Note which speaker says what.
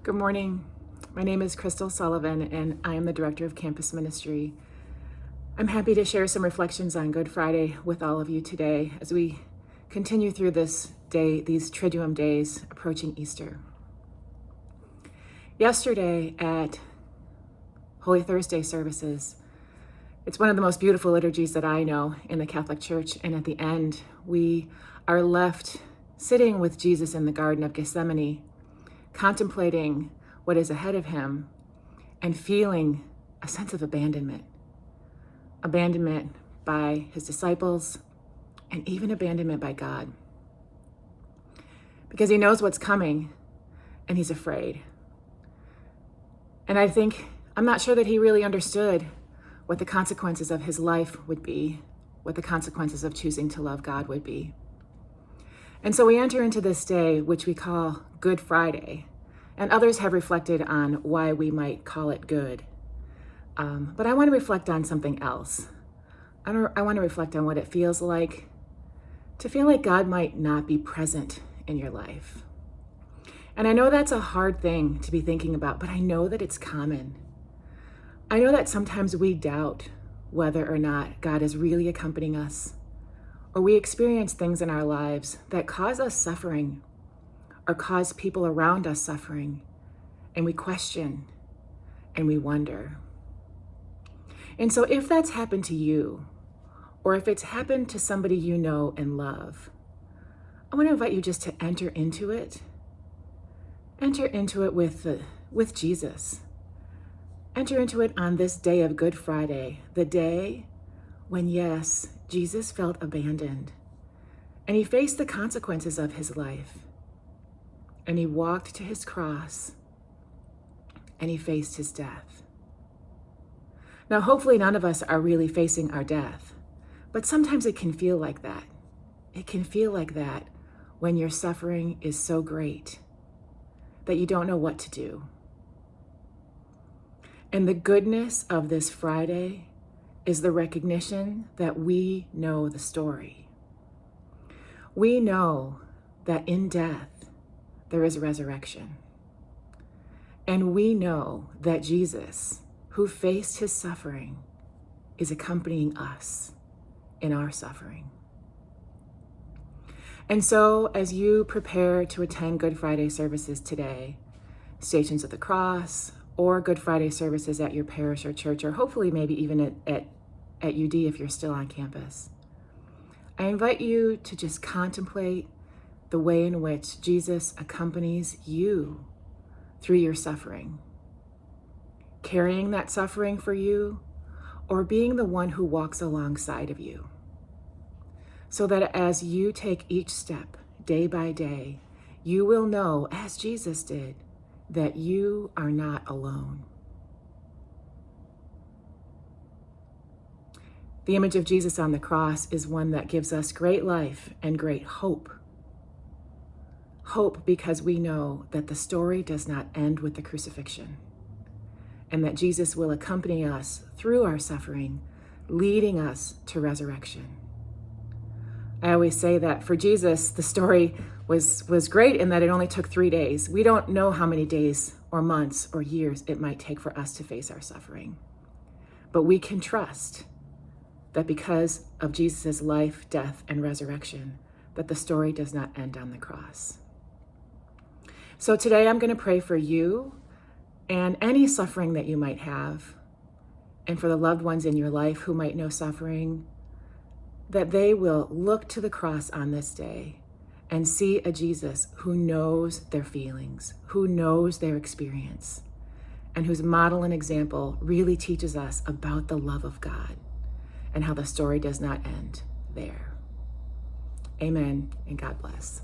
Speaker 1: Good morning. My name is Sullivan, and I am the Director of Campus Ministry. I'm happy to share some reflections on Good Friday with all of you today as we continue through this day, these Triduum days approaching Easter. Yesterday at Holy Thursday services, it's one of the most beautiful liturgies that I know in the Catholic Church, and at the end, we are left sitting with Jesus in the Garden of Gethsemane, contemplating what is ahead of him and feeling a sense of abandonment by his disciples and even abandonment by God, because he knows what's coming and he's afraid. And I'm not sure that he really understood what the consequences of his life would be, what the consequences of choosing to love God would be. And so we enter into this day, which we call Good Friday, and others have reflected on why we might call it good. But I want to reflect on something else. I want to reflect on what it feels like to feel like God might not be present in your life. And I know that's a hard thing to be thinking about, but I know that it's common. I know that sometimes we doubt whether or not God is really accompanying us, or we experience things in our lives that cause us suffering or cause people around us suffering, and we question and we wonder. And so if that's happened to you, or if it's happened to somebody you know and love, I want to invite you just to enter into it. Enter into it with Jesus. Enter into it on this day of Good Friday, the day when, yes, Jesus felt abandoned, and he faced the consequences of his life, and he walked to his cross, and he faced his death. Now, hopefully none of us are really facing our death, but sometimes it can feel like that. It can feel like that when your suffering is so great that you don't know what to do. And the goodness of this Friday is the recognition that we know the story. We know that in death, there is resurrection. And we know that Jesus, who faced his suffering, is accompanying us in our suffering. And so as you prepare to attend Good Friday services today, Stations of the Cross, or Good Friday services at your parish or church, or hopefully maybe even at UD if you're still on campus, I invite you to just contemplate the way in which Jesus accompanies you through your suffering, carrying that suffering for you, or being the one who walks alongside of you, so that as you take each step day by day, you will know, as Jesus did, that you are not alone. The image of Jesus on the cross is one that gives us great life and great hope. Hope because we know that the story does not end with the crucifixion, and that Jesus will accompany us through our suffering, leading us to resurrection. I always say that for Jesus, the story was great in that it only took 3 days. We don't know how many days or months or years it might take for us to face our suffering. But we can trust that because of Jesus' life, death, and resurrection, that the story does not end on the cross. So today I'm going to pray for you and any suffering that you might have, and for the loved ones in your life who might know suffering, that they will look to the cross on this day and see a Jesus who knows their feelings, who knows their experience, and whose model and example really teaches us about the love of God and how the story does not end there. Amen, and God bless.